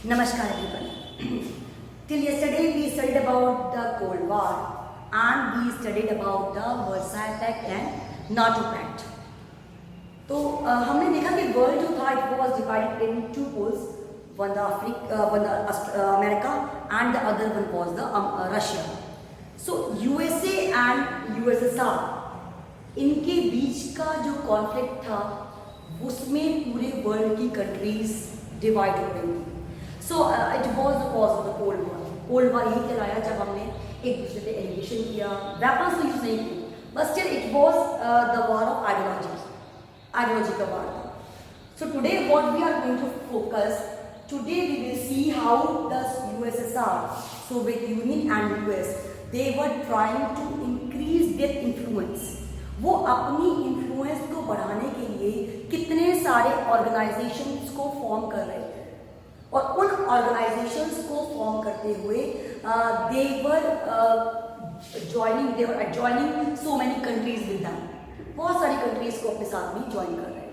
Namaskar everyone. Till yesterday we studied about the Cold War and we studied about the Versailles Pact and NATO Pact. तो हमने देखा कि world जो था it was divided in two poles, one the America and the other one was the Russia. So USA and USSR इनके बीच का जो conflict था उसमें पूरे वर्ल्ड की कंट्रीज डिवाइड हो गई थी. So it was the cause of the cold war. Cold war यही कहलाया जब हमने एक दूसरे पे एलिगेशन किया, वेपन्स तो यूज नहीं किए, but still it was the war of ideology का वार था. So today what we are going to focus, today we will see how the USSR, Soviet Union and US, they were trying to increase their influence. वो अपनी influence को बढ़ाने के लिए कितने सारे ऑर्गेनाइजेशंस को फॉर्म कर रहे थे और उन ऑर्गेनाइजेशंस को फॉर्म करते हुए they were joining so many countries with them. बहुत सारी कंट्रीज को अपने साथ में ज्वाइन कर रहे थे.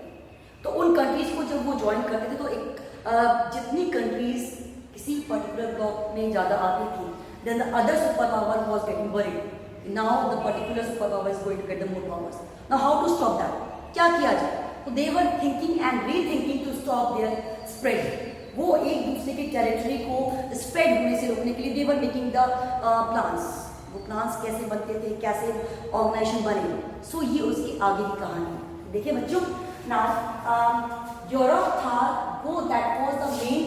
तो उन कंट्रीज को जब वो ज्वाइन करते थे तो एक जितनी कंट्रीज किसी पर्टिकुलर ब्लॉक में ज़्यादा आती थी, then the other super power was getting worried. Now the particular superpower is going to get the more powers. Now how to stop that? क्या किया जाए? तो they were thinking and rethinking to stop their spread. वो एक दूसरे के territory को spread होने से रोकने के लिए they were making the plans. वो प्लान्स कैसे बनते थे, कैसे ऑर्गेनाइजेशन बने. सो ये उसकी आगे की कहानी है. देखिए बच्चों, नाउ यूरोप था वो, that was the main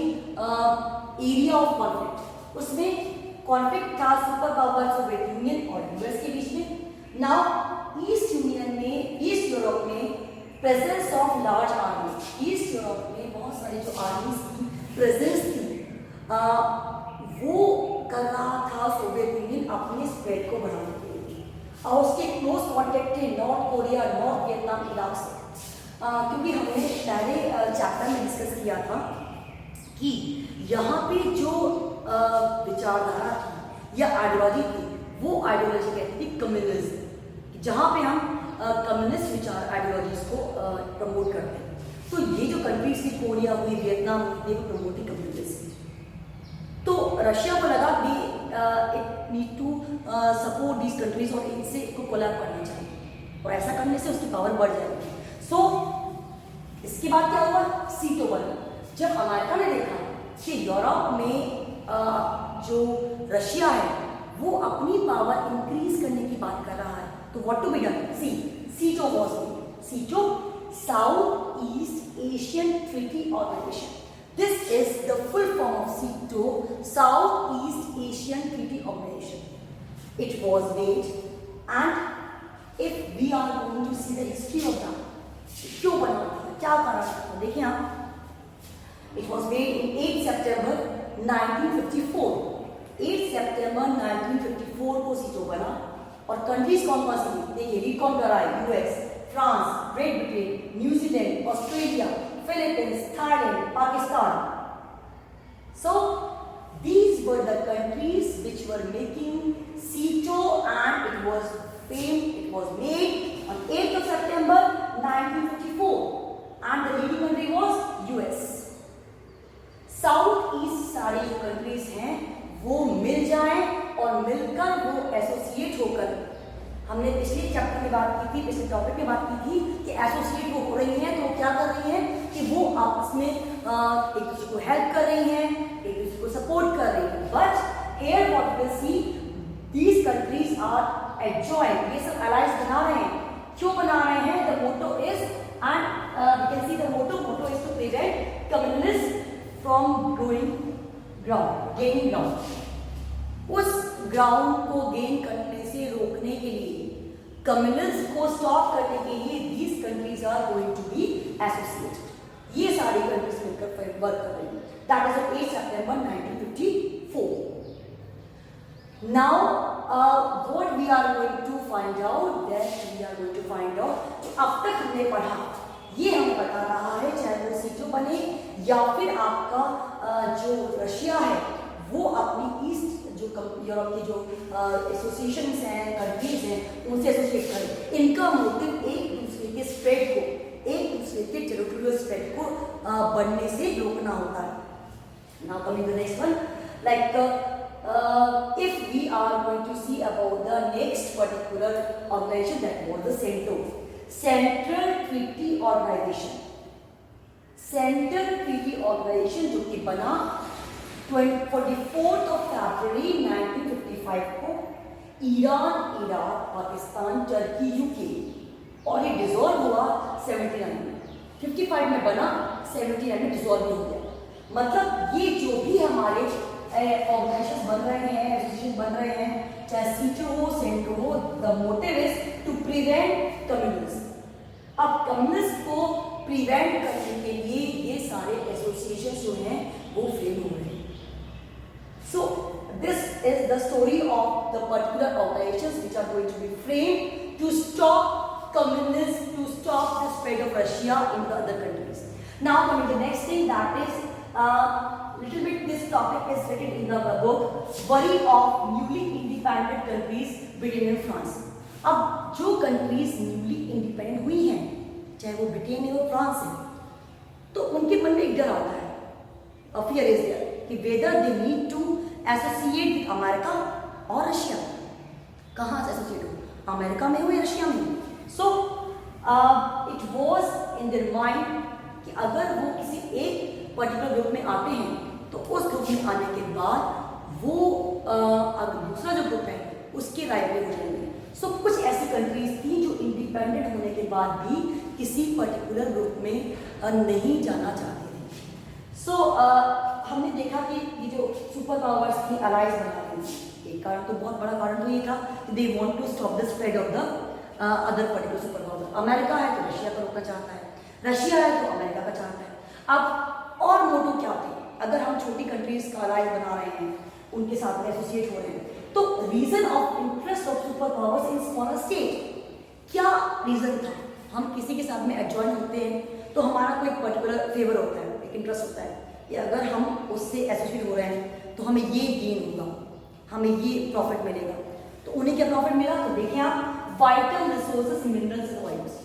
area of conflict. उसमें कॉन्फ्लिक्ट था सुपर पावर सोवियत यूनियन और यूएस के बीच में. नाउ ईस्ट यूरोप में presence of large army, east Europe में बहुत सारी जो आर्मीज की प्रेजेंस थी, वो कर रहा था सोवियत यूनियन अपने स्प्रेड को बढ़ाने के लिए. और उसके क्लोज कॉन्टेक्ट थे north Korea, north Vietnam, Iraq से. क्योंकि हमने पहले चैप्टर में डिस्कस किया था कि यहाँ पे जो विचारधारा थी या आइडियोलॉजी थी, वो आइडियोलॉजी कहती थी कम्युनिज्म, जहाँ पे हम कम्युनिस्ट विचार आइडियोलॉजीज को प्रमोट करते हैं. तो ये जो कंट्रीज थी, कोरिया हुई, वियतनाम हुई, वो प्रमोट थी कम्युनिज्म. तो रशिया को लगा it need to support these countries और इनसे को कोलैब करना चाहिए और ऐसा करने से उसकी पावर बढ़ जाएगी. सो इसके बाद क्या हुआ, सीटो बना. जब अमेरिका ने देखा कि यूरोप में जो रशिया है वो अपनी पावर इंक्रीज करने की बात कर रहा है, तो what to be done. SEATO was made. SEATO, South East Asian Treaty Organisation. This is the full form of SEATO, South East Asian Treaty Organisation. It was made and if we are going to see the history of that, क्यों बना था, क्या कारण था, देखिए आप. It was made in 8 September 1954. 8 September 1954 को सीटो बना. और कंट्रीज कौन कौन सी थी देखिए, रिकॉन कराए, US, France, great Britain, New Zealand, Australia, Philippines, Thailand, Pakistan. So these were the countries which were making सीटो and it was made on 8th of September 1954 and the leading country was US. South east सारी जो countries हैं वो मिल जाएं और मिलकर वो associate होकर, हमने पिछले चैप्टर में बात की थी, पिछले टॉपिक में बात की थी कि एसोसिएट वो हो रही हैं, तो क्या कर रही हैं कि वो आपस में एक दूसरे को हेल्प कर रही हैं, एक दूसरे को सपोर्ट कर रही हैं. But here what will see, these countries are adjoint. ये सब अलायंस बना रहे हैं. क्यों बना रहे हैं? The motto is, and we can see the motto is to prevent communism from gaining ground. उस ग्राउंड को गेन करने से रोकने के लिए, कम्युनिज्म को स्टॉप करने के लिए, these countries are going to be associated. ये सारी कंट्रीज मिलकर वर्क कर रही हैं. That is on 8 September 1954. Now what we are going to find out, कि अब तक हमने पढ़ा ये हमें बता रहा है, चाहे वो सीटो बने या फिर आपका जो रशिया है वो अपनी ईस्ट जो यूरोप की जो एसोसिएशंस हैं, कंट्रीज हैं, उनसे एसोसिएट करें. इनका मोटिव एक दूसरे के स्प्रेड को, एक दूसरे के टेरिटोरियल स्प्रेड को बढ़ने से रोकना होता है. Now coming to the next one, like if we are going to see about the next particular organization, that was the Central Treaty Organization. Central Treaty Organization जो कि बना 44 फरवरी 1955 को Iran, Iraq, Pakistan, Turkey, UK, और ये dissolve हुआ 79 में। 55 में बना, 79 में डिसॉल्व हो गया। मतलब ये जो भी हमारे ऑर्गेनाइजेशन बन रहे हैं, एसोसिएशन बन रहे हैं, चाहे सीटो हो, सेंटो हो, the motive is to prevent communism. अब कम्युनिस्ट को प्रिवेंट करने के लिए ये सारे एसोसिएशन जो हैं वो फ्रेम हो रहे हैं। So this is the story of the particular organisations which are going to be framed to stop communism, to stop the spread of Russia in the other countries. Now coming to the next thing, that is little bit this topic is written in the book Worry of Newly Independent Countries, Britain and France। अब जो countries newly independent हुई हैं, चाहे वो Britain है, वो France है, तो उनके मन में एक डर आता है, a fear is there, कि whether they need to associate with America और रशिया। कहाँ से एसोसिएट हो, अमेरिका में हो या रशिया में हो। So it was in their mind कि अगर वो किसी एक पर्टिकुलर ग्रुप में आते हैं तो उस ग्रुप में आने के बाद वो अगर दूसरा जो ग्रुप है उसके राइवल हो जाएंगे। सो कुछ ऐसी कंट्रीज थी जो इंडिपेंडेंट होने के बाद भी किसी पर्टिकुलर ग्रुप में नहीं जाना चाहती थी। सो हमने देखा कि ये जो सुपर पावर्स थी अलाइज बना रही थी। एक कारण तो बहुत बड़ा कारण तो ये था कि they want to stop the spread of the other particular super powers. America है तो रशिया को रोकना चाहता है, रशिया है तो अमेरिका का चाहता है। अब और मोटो क्या थे, अगर हम छोटी कंट्रीज का अलाइज बना रहे हैं, उनके साथ में एसोसिएट हो रहे हैं, तो reason of interest of super powers in smaller state, क्या रीजन था? हम किसी के साथ में एडजॉइन होते हैं तो हमारा कोई पर्टिकुलर फेवर होता है, एक इंटरेस्ट होता है कि अगर हम उससे एसोसिएट हो रहे हैं तो हमें ये गेन होगा, हमें ये प्रॉफिट मिलेगा। तो उन्हें क्या प्रॉफिट मिला? तो देखें आप, vital resources, minerals and oils.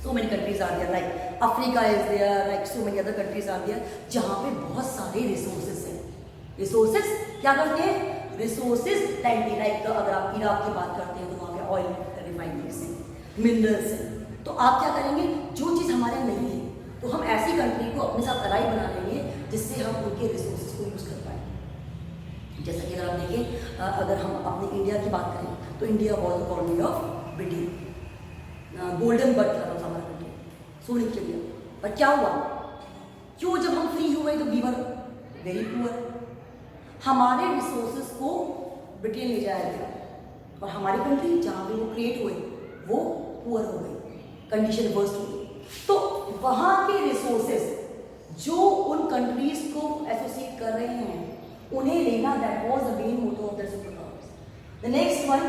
So many countries are there, like Africa is there, like so many other countries are there, जहाँ पे बहुत सारे resources हैं। Resources क्या करते हैं? Resources plenty, like अगर आप इराक की बात करते हैं तो वहाँ पे ऑयल रिफाइनरीज हैं, मिनरल्स हैं। तो आप क्या करेंगे? जो चीज़ हमारे नहीं है तो हम ऐसी कंट्री को अपने साथ अलाइ बना लेंगे जिससे हम उनके रिसोर्सेज को यूज़ कर पाए। जैसा कि अगर आप देखें, अगर हम अपने इंडिया की बात करें तो India was the colony of Britain, golden birth था हमारा कंट्री, सोने के लिए। पर क्या हुआ? क्यों जब हम फ्री हुए तो वी वर वेरी पुअर, हमारे रिसोर्सेज को ब्रिटेन ले जाया गया और हमारी कंट्री जहाँ पे वो क्रिएट हुए वो पुअर हो गई, कंडीशन वर्स्ट हो गई। तो वहाँ के रिसोर्सेज जो उन कंट्रीज को एसोसिएट कर रहे हैं उन्हें लेना, that was the main motto of the super powers. The next one,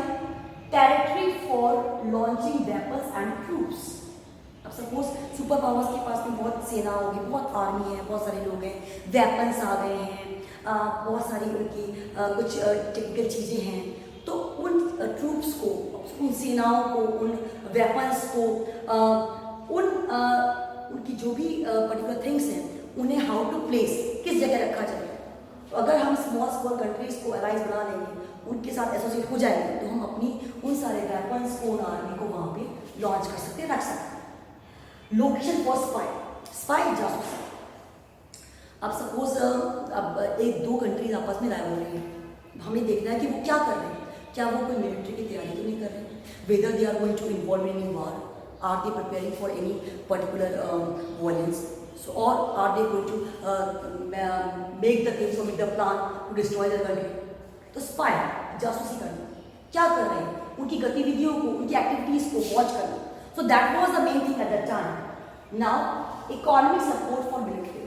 territory for launching weapons and troops. अब सपोज सुपर पावर्स के पास में बहुत सेना होगी, बहुत आर्मी है, बहुत सारे लोग हैं, वेपन्स आ गए हैं, बहुत सारी उनकी कुछ टेक्निकल चीज़ें हैं, तो उन ट्रूप्स को, उन सेनाओं को, उन वेपन्स को, उनकी जो भी पर्टिकुलर थिंग्स हैं उन्हें हाउ टू प्लेस, किस जगह रखा जाए। तो अगर हम स्मॉल कंट्रीज को अलाइज बना लेंगे, उनके साथ एसोसिएट हो जाएंगे, तो हम अपनी उन सारे वेपन्स को, उन आर्मी को वहाँ पे लॉन्च कर सकते हैं, रख सकते हैं। लोकेशन फॉर स्पाई, स्पाई जासूस। अब सपोज अब एक दो कंट्रीज आपस में राइवल रही हैं, हमें देखना है कि वो क्या कर रहे हैं, क्या वो कोई मिलिट्री की तैयारी तो नहीं कर रहे हैं, whether they are going to involve in war, are they preparing for any particular violence, so or are they going to make the things or make the plan to destroy the country? तो spy, जासूसी करना, क्या कर रहे हैं, उनकी गतिविधियों को, उनकी एक्टिविटीज को वॉच करना। So that was the main thing at that time. Now economic support for military,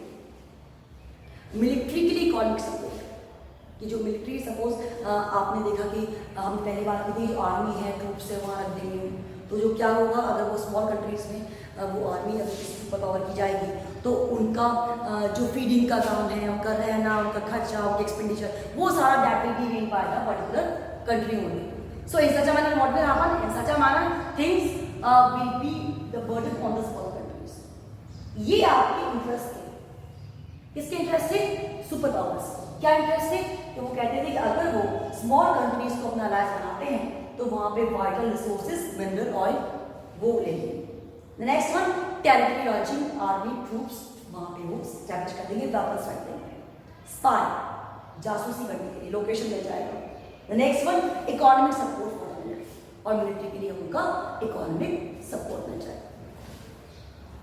military के लिए इकोनॉमिक सपोर्ट, कि जो मिलिट्री सपोज आपने देखा कि हम पहली बात की थी, आर्मी है, ट्रूप्स है, वहाँ रख देंगे, तो जो क्या होगा अगर वो स्मॉल कंट्रीज में वो आर्मी अगर किसी सुपर पावर की जाएगी तो उनका जो फीडिंग का काम है, उनका रहना, उनका खर्चा, उनका एक्सपेंडिचर, वो सारा that will be in by the particular country only. So in such a manner what will happen, in such a manner things will be the burden on the small countries. ये आपके interest थे, किसके interest थे? Super powers. क्या interest है कि वो कहते थे कि अगर वो स्मॉल कंट्रीज को अपना अलायंस बनाते हैं तो वहां पे वाइटल रिसोर्सेज मिनरल ऑयल वो लेंगे। Next one, territory launching, army troops वहां पे वो स्टैब्लिश कर देंगे, वेपन्स रख देंगे। स्पाई, जासूसी करने के लिए लोकेशन ले जाएगा। Next one, economic support for military, और मिलिट्री के लिए उनका इकोनॉमिक सपोर्ट मिल जाएगा।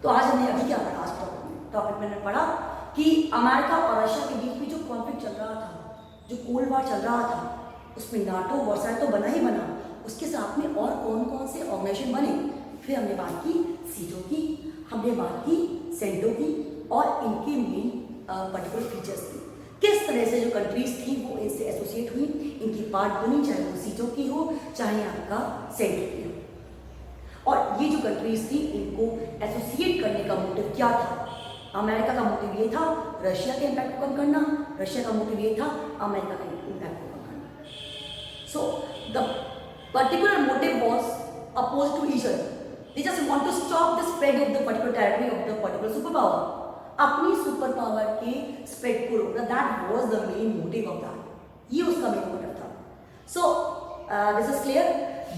तो आज हमने अभी क्या पढ़ा, आज टॉपिक मैंने पढ़ा कि अमेरिका और रशिया के बीच में जो कॉन्फ्लिक्ट चल रहा था, जो कोल्ड वार चल रहा था, उसमें नाटो वर्साई तो बना ही बना, उसके साथ में और कौन कौन से ऑर्गेनाइजेशन बने। फिर हमने बात की सीटो की, हमने बात की सेंटो की, और इनके मेन पर्टिकुलर फीचर्स की, किस तरह से जो कंट्रीज थी वो इनसे एसोसिएट हुई, इनकी पार्ट बनी, चाहे वो सीटो की हो चाहे आपका सेंटो की हो। और ये जो कंट्रीज थी इनको एसोसिएट करने का मोटिव क्या था? अमेरिका का मोटिव ये था रशिया के इम्पैक्ट को कम करना, रशिया का मोटिव ये था अमेरिका के इम्पैक्ट को कम करना। So the particular motive was oppose to each other. They just want to stop the spread of the particular territory of the particular superpower. अपनी सुपर पावर के स्प्रेड को रोकना, that was the main motive of that, ये उसका main motive था। So this is clear.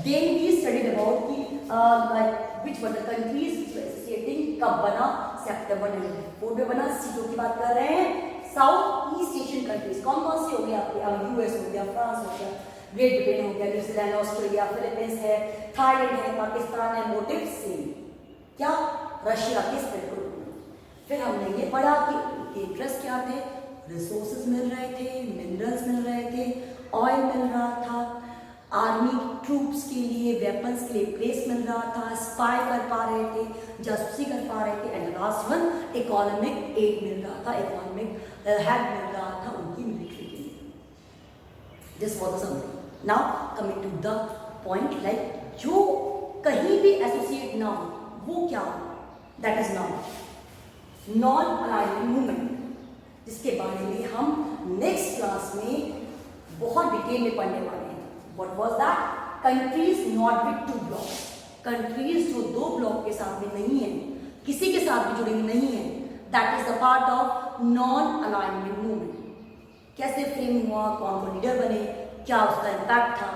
Then we studied about कि like which were the countries associating, कब बना, सितंबर 1994 में बना। सीटो की बात कर रहे हैं, साउथ ईस्ट एशियन कंट्रीज कौन कौन से हो गए आपके, यूएस हो गया, फ्रांस हो गया, ग्रेट ब्रिटेन हो गया, न्यूजीलैंड, ऑस्ट्रेलिया, फिलीपींस है, थाईलैंड है, पाकिस्तान है। मोटिव सेम, क्या? रशिया के स्प्रेड को रोकना। फिर हमने ये पढ़ा कि उनके इंटरेस्ट क्या थे, रिसोर्सेज मिल रहे थे, मिनरल्स मिल रहे थे, ऑयल मिल रहा था, आर्मी ट्रूप्स के लिए, वेपन्स के लिए प्लेस मिल रहा था, स्पाई कर पा रहे थे, जासूसी कर पा रहे थे, and last one economic aid मिल रहा था, इकोनॉमिक हेल्प मिल रहा था उनकी मिलिट्री के लिए। This was the summary. Now coming to the point, like जो कहीं भी एसोसिएट ना हो वो क्या हो, that is non alignment movement, जिसके बारे में हम नेक्स्ट क्लास में बहुत डिटेल में पढ़ने वाले हैं। What was that? Countries not with two blocks, countries जो दो ब्लॉक के साथ में नहीं है, किसी के साथ भी जुड़ी हुई नहीं है, that is the part of non alignment movement. कैसे फ्रेम हुआ, कौन कौन लीडर बने, क्या उसका इम्पैक्ट था।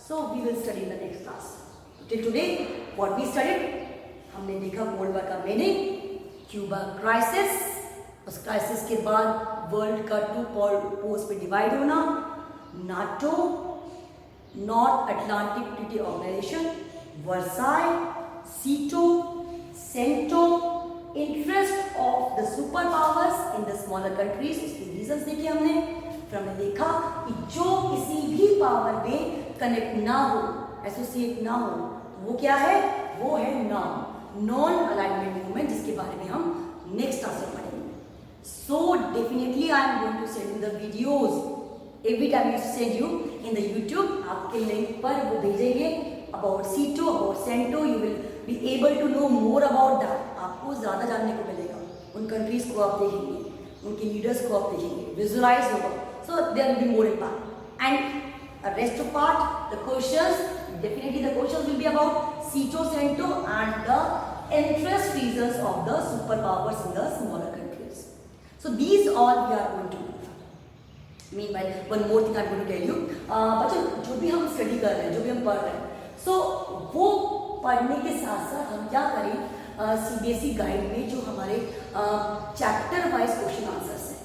So we will study in the next class. Till today what we studied, हमने देखा कोल्ड वार का मीनिंग, क्यूबा क्राइसिस, उस क्राइसिस के बाद वर्ल्ड का टू पोल्स पे डिवाइड होना, NATO, north atlantic treaty organisation, Versailles, SEATO, CENTO, interest of the super powers in the smaller countries, उसके रीजंस देखे हमने। फिर हमने देखा कि जो किसी भी पावर में कनेक्ट ना हो, एसोसिएट ना हो, तो वो क्या है? वो है नॉन अलाइनमेंट मूवमेंट, जिसके बारे में हम नेक्स्ट क्लास में पढ़ेंगे। So definitely I am going to send you the videos every time you send you in the YouTube, आपके लिंक पर वो भेजेंगे about SEATO, about CENTO, you will be able to know more about that. आपको ज़्यादा जानने को मिलेगा, उन कंट्रीज को आप देखेंगे, उनके लीडर्स को आप देखेंगे, विजुअलाइज होगा, so there will be more impact. And rest of part, the questions, definitely the questions will be about CETO, CENTO and the interest reasons of the superpowers in the smaller countries. So these all we are going to do. Meanwhile, one more thing I am going to tell you. बच्चों जो भी हम study कर रहे हैं, जो भी हम पढ़ रहे हैं, so वो पढ़ने के साथ साथ हम क्या करें, CBSE गाइड में जो हमारे चैप्टर वाइज क्वेश्चन आंसर्स हैं,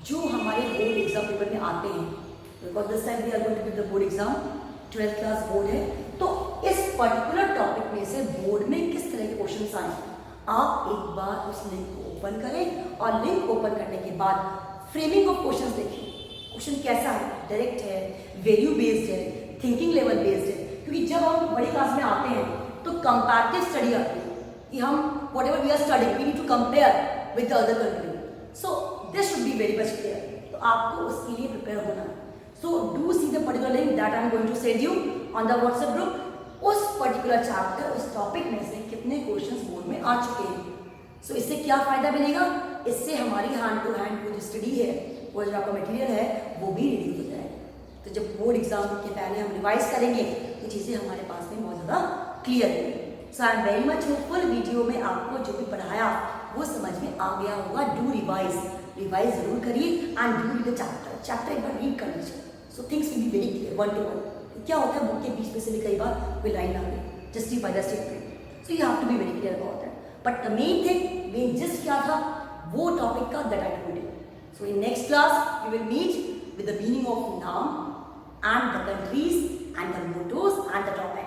जो हमारे बोर्ड एग्जाम पेपर में आते हैं, because this time we are going to give the board exam, 12th class board है, तो इस पर्टिकुलर टॉपिक में से बोर्ड में किस तरह के क्वेश्चंस आए, आप एक बार उस लिंक को ओपन करें और लिंक ओपन करने के बाद फ्रेमिंग ऑफ क्वेश्चंस देखिए, क्वेश्चन कैसा है, डायरेक्ट है, वैल्यू बेस्ड है, थिंकिंग लेवल बेस्ड है। क्योंकि जब हम बड़ी क्लास में आते हैं तो कंपैरेटिव स्टडी आती है कि हम whatever we are studying we need to compare with the other country, so this should be very much clear. तो आपको उसके लिए प्रिपेयर होना है। So do see the particular link that I am going to send you on the WhatsApp group. उस particular chapter, उस topic में से कितने क्वेश्चंस बोर्ड में आ चुके हैं। सो इससे क्या फायदा मिलेगा, इससे हमारी हैंड टू हैंड वो जो स्टडी है, वो जो आपका मटेरियल है वो भी रिड्यूस हो जाएगा। तो जब बोर्ड एग्जाम के पहले हम रिवाइज करेंगे तो चीज़ें हमारे पास में बहुत ज़्यादा क्लियर है। So I am very much hopeful video में आपको जो भी पढ़ाया आपको समझ में आ गया होगा. डू रिवाइज जरूर करिए and do read the chapter एक बार रीड कर लीजिए. So things will be very clear one two one. क्या होता है बुक के बीच में से भी कई बार कोई लाइन आ गई, justify the statement. So you have to be very clear about that. But the main thing, main gist क्या था वो टॉपिक का that I told you. So in next class we will meet with the meaning of noun and the countries and the mottos and the topic.